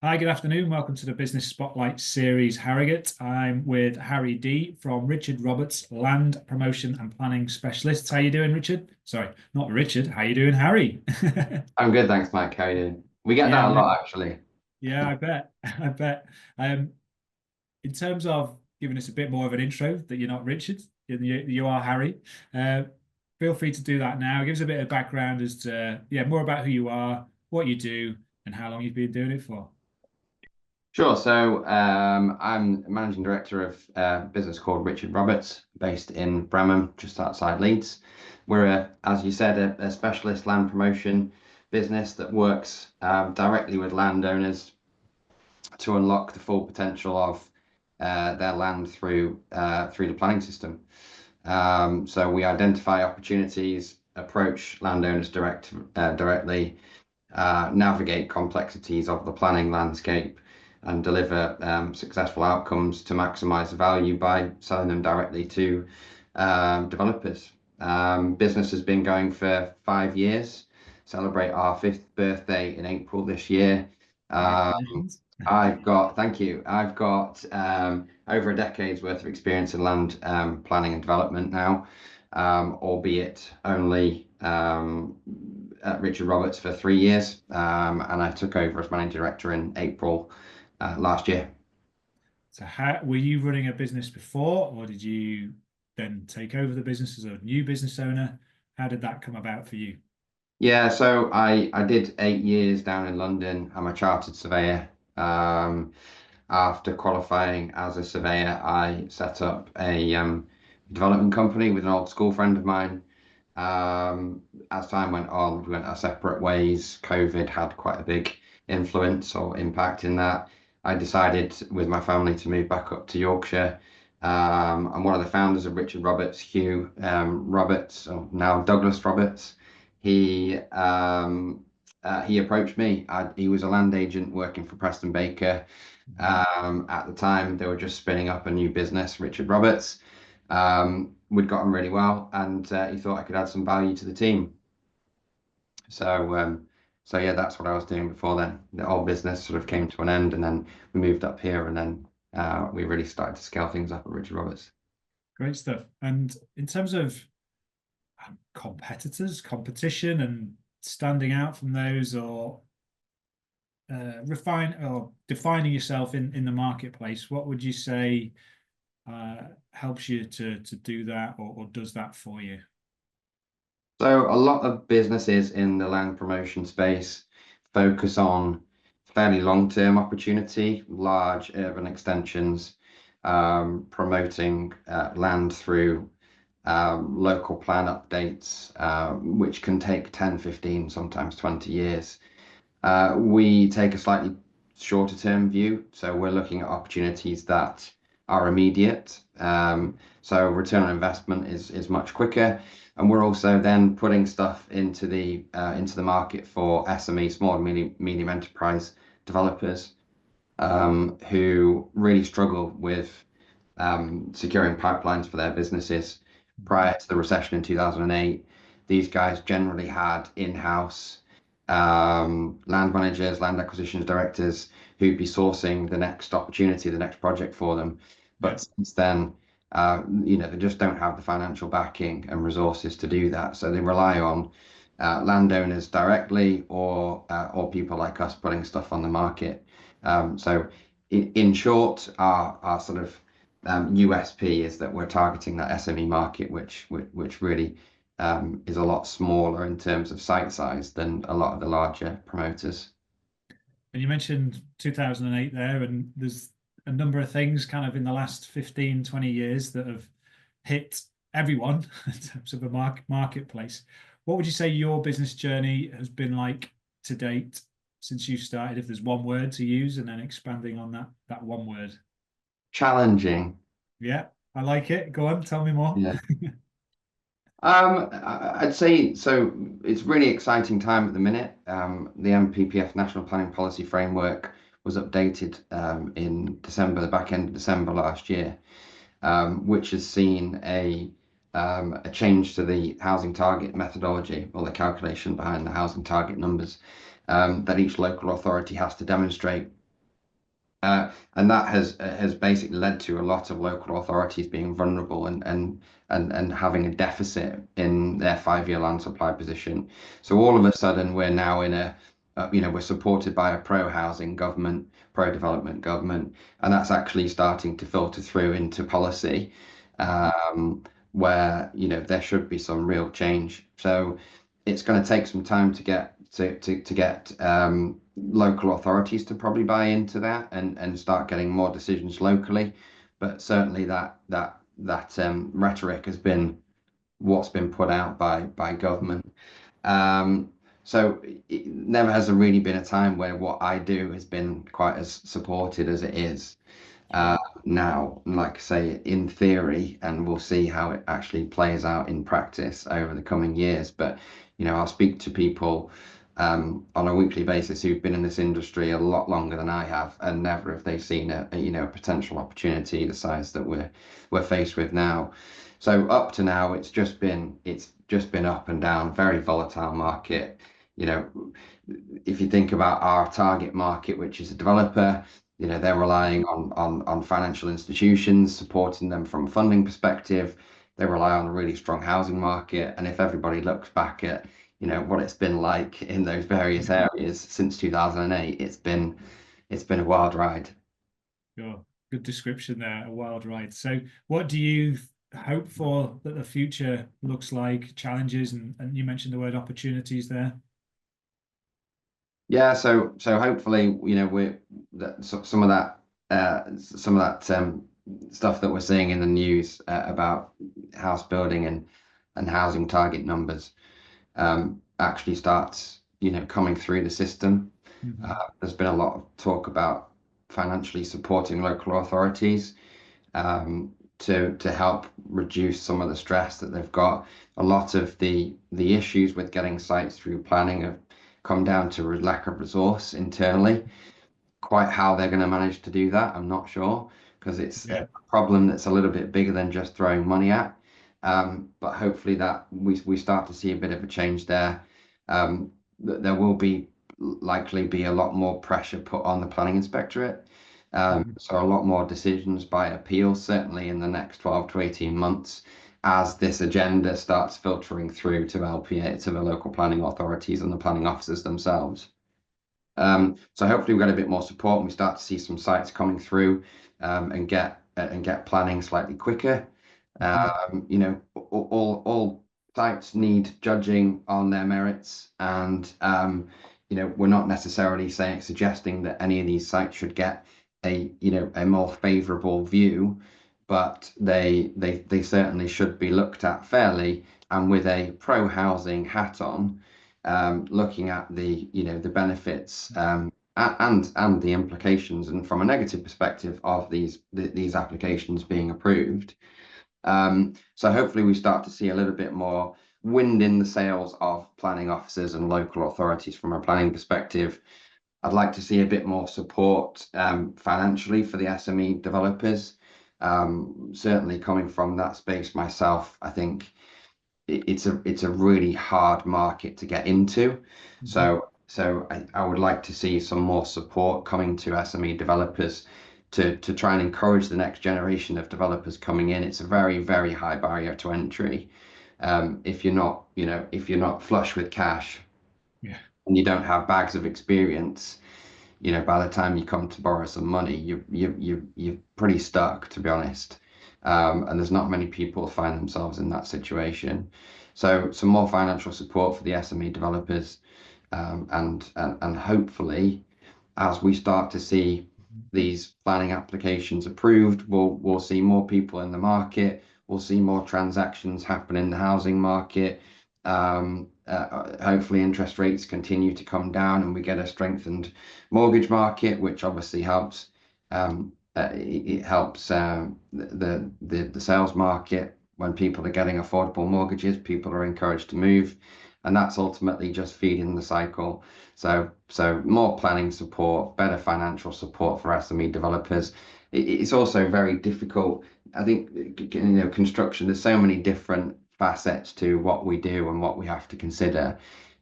Hi, good afternoon. Welcome to the Business Spotlight series, Harrogate. I'm with Harry Dee from Richard Roberts, Land Promotion and Planning Specialists. How you doing, Richard? Sorry, not Richard. How you doing, Harry? I'm good, thanks, Mike. How you doing? We get Yeah, that a lot, actually. yeah, I bet. I bet. Um, in terms of giving us a bit more of an intro that you're not Richard, you are Harry. Uh, Feel free to do that now. Give us a bit of background as to, yeah, more about who you are, what you do, and how long you've been doing it for. Sure. I'm managing director of a business called Richard Roberts, based in Bramham, just outside Leeds. We're as you said, a specialist land promotion business that works directly with landowners to unlock the full potential of their land through the planning system. So we identify opportunities, approach landowners directly, navigate complexities of the planning landscape, and deliver successful outcomes to maximize the value by selling them directly to developers. Business has been going for 5 years. Celebrate our fifth birthday in April this year. Uh, Congratulations. Thank you. I've got over a decade's worth of experience in land planning and development now, albeit only at Richard Roberts for 3 years, and I took over as managing director in April last year. So how were you running a business before, or did you then take over the business as a new business owner? How did that come about for you? Yeah, so I did 8 years down in London. I'm a chartered surveyor. Um, After qualifying as a surveyor, I set up a development company with an old school friend of mine. As time went on, we went our separate ways. COVID had quite a big influence or impact in that. I decided with my family to move back up to Yorkshire. I'm one of the founders of Richard Roberts, Hugh Roberts, or now Douglas Roberts. He he approached me. He was a land agent working for Preston Baker. At the time, they were just spinning up a new business, Richard Roberts. We'd got on really well, and he thought I could add some value to the team. So, so yeah, that's what I was doing before then. The old business sort of came to an end, and then we moved up here, and then we really started to scale things up at Richard Roberts. Great stuff. And in terms of competitors, competition, and standing out from those, or refine or defining yourself in the marketplace, what would you say helps you to do that, or does that for you? So, a lot of businesses in the land promotion space focus on fairly long-term opportunity, large urban extensions, promoting land through local plan updates, which can take 10, 15, sometimes 20 years. We take a slightly shorter term view, so we're looking at opportunities that are immediate. So return on investment is much quicker, and we're also then putting stuff into the market for SME, small and medium enterprise developers, who really struggle with securing pipelines for their businesses. Prior to the recession in 2008, these guys generally had in-house land managers, land acquisitions directors who'd be sourcing the next opportunity, the next project for them. Yeah. But since then, they just don't have the financial backing and resources to do that. So they rely on landowners directly or people like us putting stuff on the market. So in short, our sort of USP is that we're targeting that SME market, which really is a lot smaller in terms of site size than a lot of the larger promoters. And you mentioned 2008 there, and there's a number of things kind of in the last 15, 20 years that have hit everyone in terms of a marketplace. What would you say your business journey has been like to date since you started, if there's one word to use, and then expanding on that one word? Challenging. Yeah, I like it. Go on, tell me more. Yeah. I'd say so. It's really exciting time at the minute. The MPPF National Planning Policy Framework was updated in December, the back end of December last year, which has seen a change to the housing target methodology or the calculation behind the housing target numbers, that each local authority has to demonstrate And that has basically led to a lot of local authorities being vulnerable and having a deficit in their 5-year land supply position. So all of a sudden, we're now in we're supported by a pro-housing government, pro-development government, and that's actually starting to filter through into policy, where there should be some real change. So it's going to take some time to get local authorities to probably buy into that and start getting more decisions locally. But certainly that rhetoric has been what's been put out by government. So it never has really been a time where what I do has been quite as supported as it is Sure. now. Like I say, in theory, and we'll see how it actually plays out in practice over the coming years. But I'll speak to people on a weekly basis who've been in this industry a lot longer than I have, and never have they seen a potential opportunity the size that we're faced with now. So up to now, it's just been up and down, very volatile market. You know, if you think about our target market, which is a developer, they're relying on financial institutions supporting them from a funding perspective. They rely on a really strong housing market, and if everybody looks back at what it's been like in those various areas since 2008, it's been a wild ride. Sure. Good description there, a wild ride. So what do you hope for that the future looks like, challenges, and you mentioned the word opportunities there? Yeah, so hopefully, we're that some of that stuff that we're seeing in the news about house building and housing target numbers actually starts, coming through the system. Mhm. There's been a lot of talk about financially supporting local authorities to help reduce some of the stress that they've got. A lot of the issues with getting sites through planning have come down to a lack of resource internally. Quite how they're going to manage to do that, I'm not sure, because it's a Yeah. problem that's a little bit bigger than just throwing money at. But hopefully that we start to see a bit of a change there. There will likely be a lot more pressure put on the planning inspectorate. Mhm. So a lot more decisions by appeal, certainly in the next 12 to 18 months, as this agenda starts filtering through to LPA, to the local planning authorities and the planning officers themselves. So hopefully we get a bit more support and we start to see some sites coming through and get planning slightly quicker. Mhm. All sites need judging on their merits, and we're not necessarily suggesting that any of these sites should get a more favourable view, but they certainly should be looked at fairly and with a pro housing hat on, looking at the benefits and the implications, and from a negative perspective of these applications being approved. So hopefully we start to see a little bit more wind in the sails of planning officers and local authorities from a planning perspective. I'd like to see a bit more support financially for the SME developers. Certainly coming from that space myself, I think it's a really hard market to get into. Mhm. So I would like to see some more support coming to SME developers to try and encourage the next generation of developers coming in. It's a very, very high barrier to entry. If you're not flush with cash Yeah. and you don't have bags of experience, by the time you come to borrow some money, you're pretty stuck, to be honest. And there's not many people find themselves in that situation. So some more financial support for the SME developers, and hopefully, as we start to see these planning applications approved, we'll see more people in the market. We'll see more transactions happen in the housing market. Hopefully, interest rates continue to come down, and we get a strengthened mortgage market, which obviously helps. It helps the sales market. When people are getting affordable mortgages, people are encouraged to move, and that's ultimately just feeding the cycle. So more planning support, better financial support for SME developers. It's also very difficult. I think construction. There's so many different facets to what we do and what we have to consider.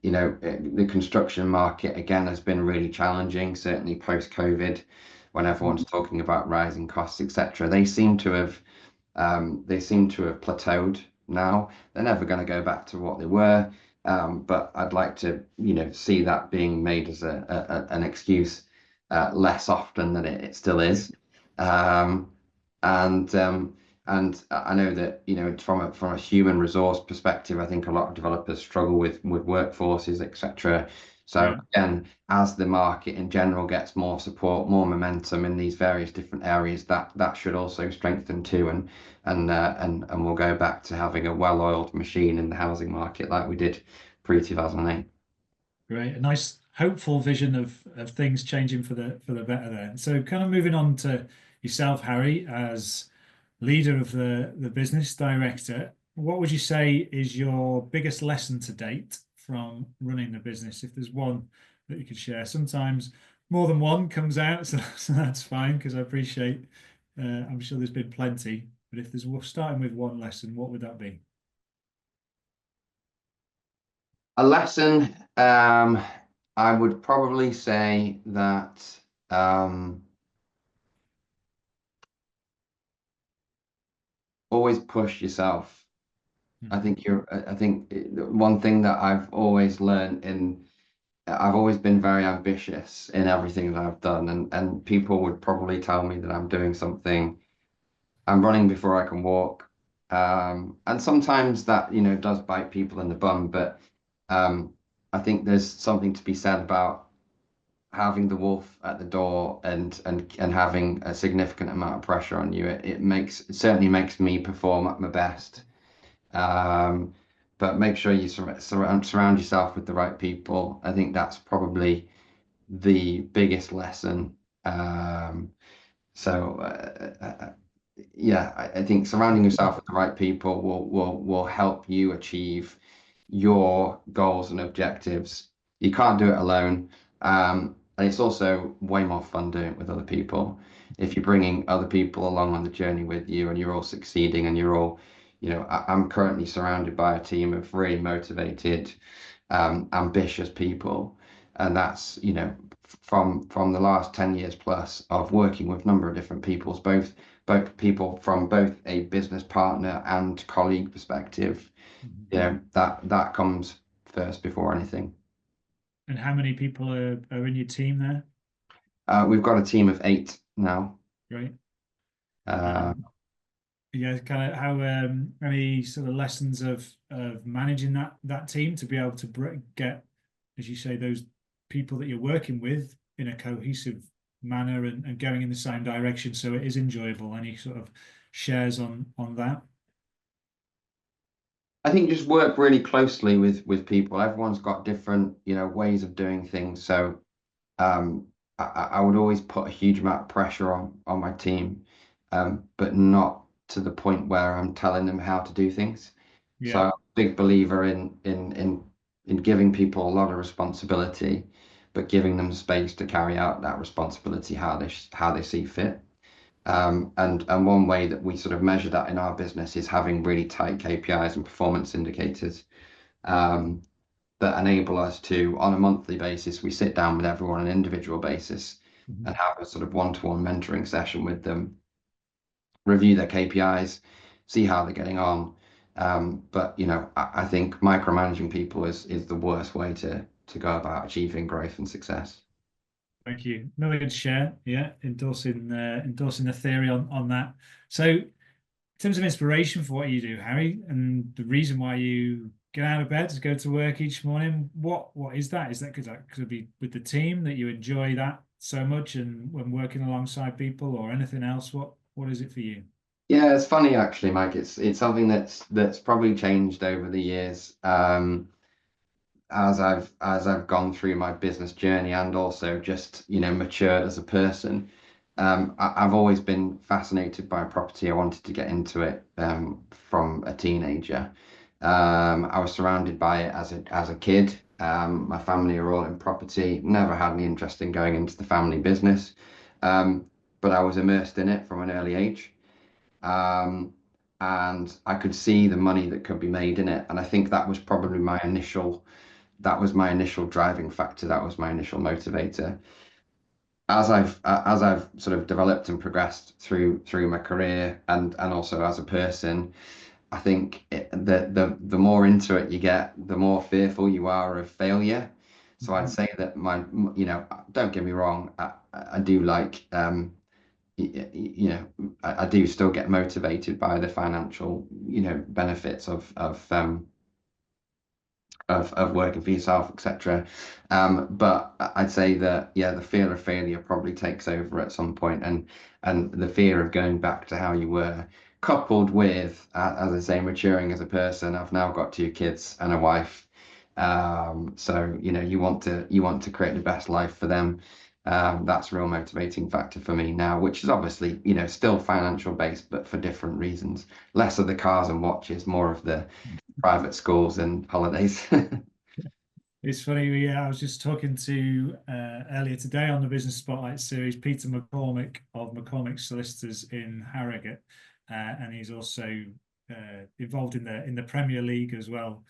The construction market again has been really challenging, certainly post-COVID. when everyone's talking about rising costs, etc. They seem to have plateaued now. They're never going to go back to what they were, but I'd like to, see that being made as an excuse less often than it still is. Um, and and I know that, from a human resource perspective, I think a lot of developers struggle with workforces, etc. So Yeah. again, as the market in general gets more support, more momentum in these various different areas, that should also strengthen too, and we'll go back to having a well-oiled machine in the housing market like we did pre-2008. Great, a nice hopeful vision of things changing for the better there. So kind of moving on to yourself, Harry, as leader of the business director, what would you say is your biggest lesson to date from running the business? If there's one that you could share, sometimes more than one comes out, so that's fine because I appreciate. I'm sure there's been plenty, but if there's starting with one lesson, what would that be? A lesson, I would probably say that always push yourself. Mhm. I think one thing that I've always been very ambitious in everything that I've done, and people would probably tell me that I'm doing something, I'm running before I can walk. And sometimes that, does bite people in the bum, but um, I think there's something to be said about having the wolf at the door and having a significant amount of pressure on you. It certainly makes me perform at my best. Um, but make sure you surround yourself with the right people. I think that's probably the biggest lesson. So yeah, I think surrounding yourself with the right people will help you achieve your goals and objectives. You can't do it alone. And it's also way more fun doing it with other people. If you're bringing other people along on the journey with you and you're all succeeding and you're all, I'm currently surrounded by a team of really motivated, ambitious people. And that's, from the last 10 years plus of working with a number of different peoples, both people from both a business partner and colleague perspective, Mhm. that comes first before anything. And how many people are in your team there? We've got a team of 8 now. Right. Uh, Um, yeah, kind of how any sort of lessons of managing that team to be able to get, as you say, those people that you're working with in a cohesive manner and going in the same direction, so it is enjoyable. Any sort of shares on that? I think just work really closely with people. Everyone's got different, ways of doing things. So um, I would always put a huge amount of pressure on my team, but not to the point where I'm telling them how to do things. So Yeah. I'm a big believer in giving people a lot of responsibility, but giving them space to carry out that responsibility how they see fit. And one way that we sort of measure that in our business is having really tight KPIs and performance indicators. Um, that enable us to, on a monthly basis, we sit down with everyone on an individual basis Mhm. and have a sort of one-to-one mentoring session with them, review their KPIs, see how they're getting on. But I think micromanaging people is the worst way to go about achieving growth and success. Thank you. Nothing to share. Yeah, endorsing the theory on that. So, in terms of inspiration for what you do, Harry, and the reason why you get out of bed to go to work each morning, what is that? Is that because that could be with the team that you enjoy that so much, and when working alongside people, or anything else? What is it for you? Yeah, it's funny actually, Mike. It's something that's probably changed over the years. As I've gone through my business journey and also just matured as a person. I've always been fascinated by property. I wanted to get into it from a teenager. I was surrounded by it as a kid. My family are all in property. Never had any interest in going into the family business, um, but I was immersed in it from an early age. Um, and I could see the money that could be made in it. And I think that was my initial driving factor. That was my initial motivator. as I've sort of developed and progressed through my career and also as a person, I think the more into it you get, the more fearful you are of failure. So I'd Mhm. say that don't get me wrong, I do like I do still get motivated by the financial benefits of working for yourself, etc. But I'd say that yeah, the fear of failure probably takes over at some point, and the fear of going back to how you were, coupled with, as I say, maturing as a person. I've now got two kids and a wife, so you want to create the best life for them. That's a real motivating factor for me now, which is obviously still financial based, but for different reasons. Less of the cars and watches, more of the private schools and holidays. It's funny, I was just talking to earlier today on the Business Spotlight series, Peter McCormick of McCormick Solicitors in Harrogate, and he's also involved in the Premier League as well.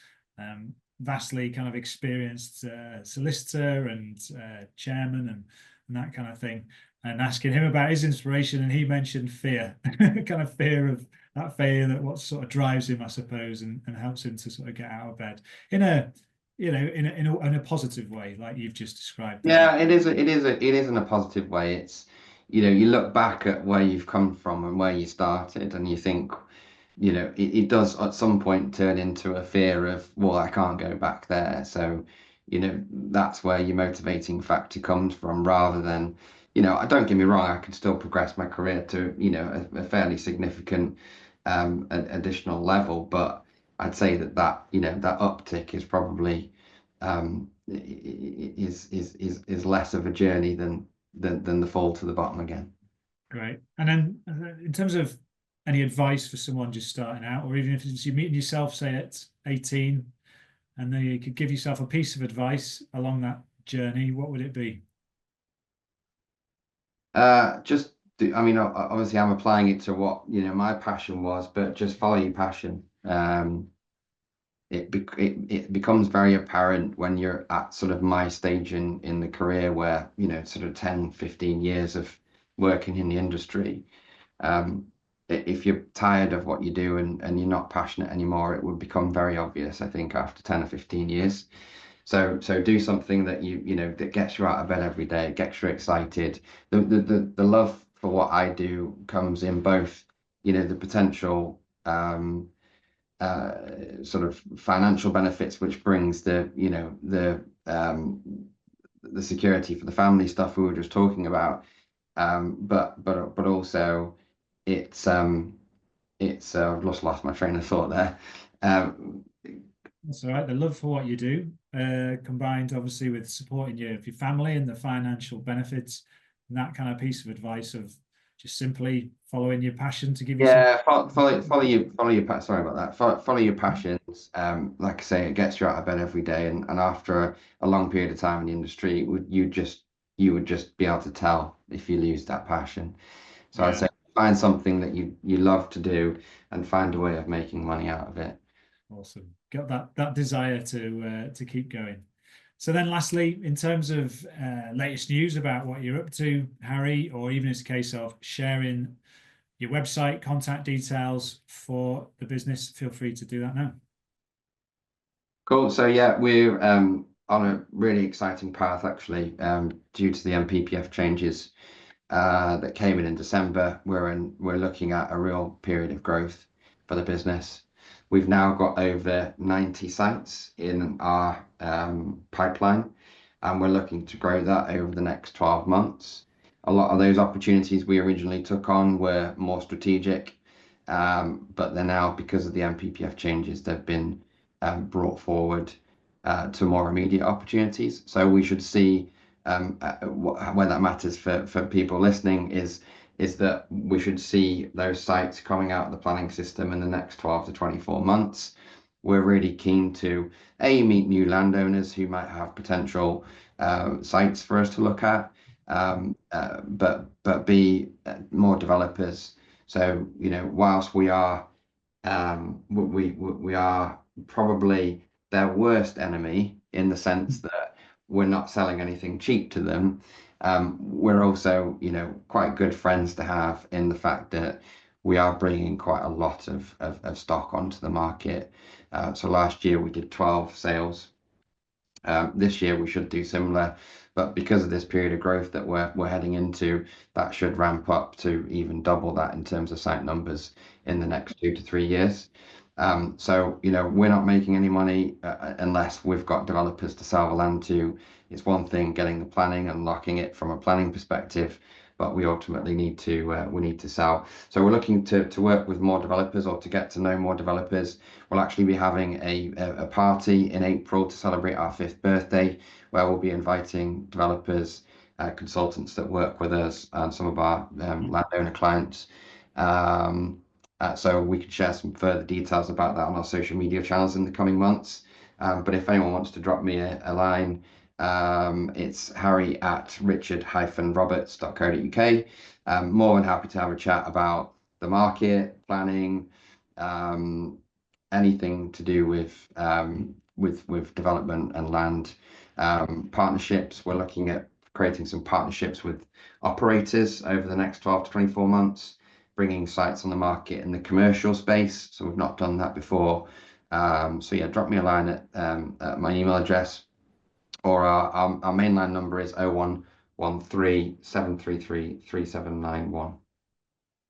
Vastly kind of experienced solicitor and chairman and that kind of thing. And asking him about his inspiration, and he mentioned fear, kind of fear of that failure, that what sort of drives him, I suppose, and helps him to sort of get out of bed in a in a positive way, like you've just described there. Yeah, it is in a positive way. It's, you look back at where you've come from and where you started, and you think, it does at some point turn into a fear of, well, I can't go back there. So, that's where your motivating factor comes from, rather than, don't get me wrong, I can still progress my career to, a fairly significant additional level, but I'd say that uptick is probably is less of a journey than the fall to the bottom again. Great. And then in terms of any advice for someone just starting out, or even if it's you meeting yourself, say at 18, and then you could give yourself a piece of advice along that journey, what would it be? I mean, obviously, I'm applying it to what, my passion was, but just follow your passion. It becomes very apparent when you're at sort of my stage in the career where, sort of 10, 15 years of working in the industry. Um, if you're tired of what you do and you're not passionate anymore, it would become very obvious, I think, after 10 or 15 years. So do something that that gets you out of bed every day, gets you excited. The love for what I do comes in both, the potential sort of financial benefits, which brings the security for the family stuff we were just talking about. But also it's I've lost my train of thought there. Um, That's all right. The love for what you do, combined obviously with supporting your family and the financial benefits, and that kind of piece of advice of just simply following your passion to give yourself. Yeah, sorry about that. Follow your passions. Like I say, it gets you out of bed every day, and after a long period of time in the industry, you would just be able to tell if you lose that passion. So I'd Yeah, say find something that you love to do and find a way of making money out of it. awesome. Got that desire to keep going. So then, lastly, in terms of latest news about what you're up to, Harry, or even it's a case of sharing your website, contact details for the business, feel free to do that now. Cool. So yeah, we're on a really exciting path actually, due to the MPPF changes that came in December. We're looking at a real period of growth for the business. We've now got over 90 sites in our pipeline, and we're looking to grow that over the next 12 months. A lot of those opportunities we originally took on were more strategic, but they're now, because of the MPPF changes, they've been brought forward to more immediate opportunities. So we should see, where that matters for people listening is that we should see those sites coming out of the planning system in the next 12 to 24 months. We're really keen to meet new landowners who might have potential sites for us to look at, but B, more developers. So whilst we are probably their worst enemy, in the sense that we're not selling anything cheap to them. We're also, you know, quite good friends to have in the fact that we are bringing quite a lot of stock onto the market. So last year we did 12 sales. This year we should do similar, but because of this period of growth that we're heading into, that should ramp up to even double that in terms of site numbers in the next 2 to 3 years. So, you know, we're not making any money unless we've got developers to sell the land to. It's one thing getting the planning and locking it from a planning perspective, but we ultimately need to sell. So we're looking to work with more developers or to get to know more developers. We'll actually be having a party in April to celebrate our 5th birthday, where we'll be inviting developers, consultants that work with us, and some of our landowner clients. So we can share some further details about that on our social media channels in the coming months. But if anyone wants to drop me a line, it's harry@richard-roberts.co.uk. More than happy to have a chat about the market, planning, anything to do with development and land. Partnerships. We're looking at creating some partnerships with operators over the next 12 to 24 months, bringing sites on the market in the commercial space. So we've not done that before. So yeah, drop me a line at my email address, or our mainline number is 0113 733 3791.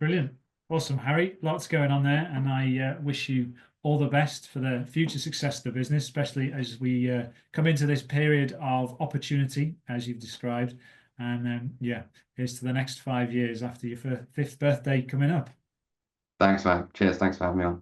Brilliant. Awesome, Harry. Lots going on there. And I wish you all the best for the future success of the business, especially as we come into this period of opportunity, as you've described. And yeah, here's to the next 5 years after your 5th birthday coming up. Thanks, man. Cheers. Thanks for having me on.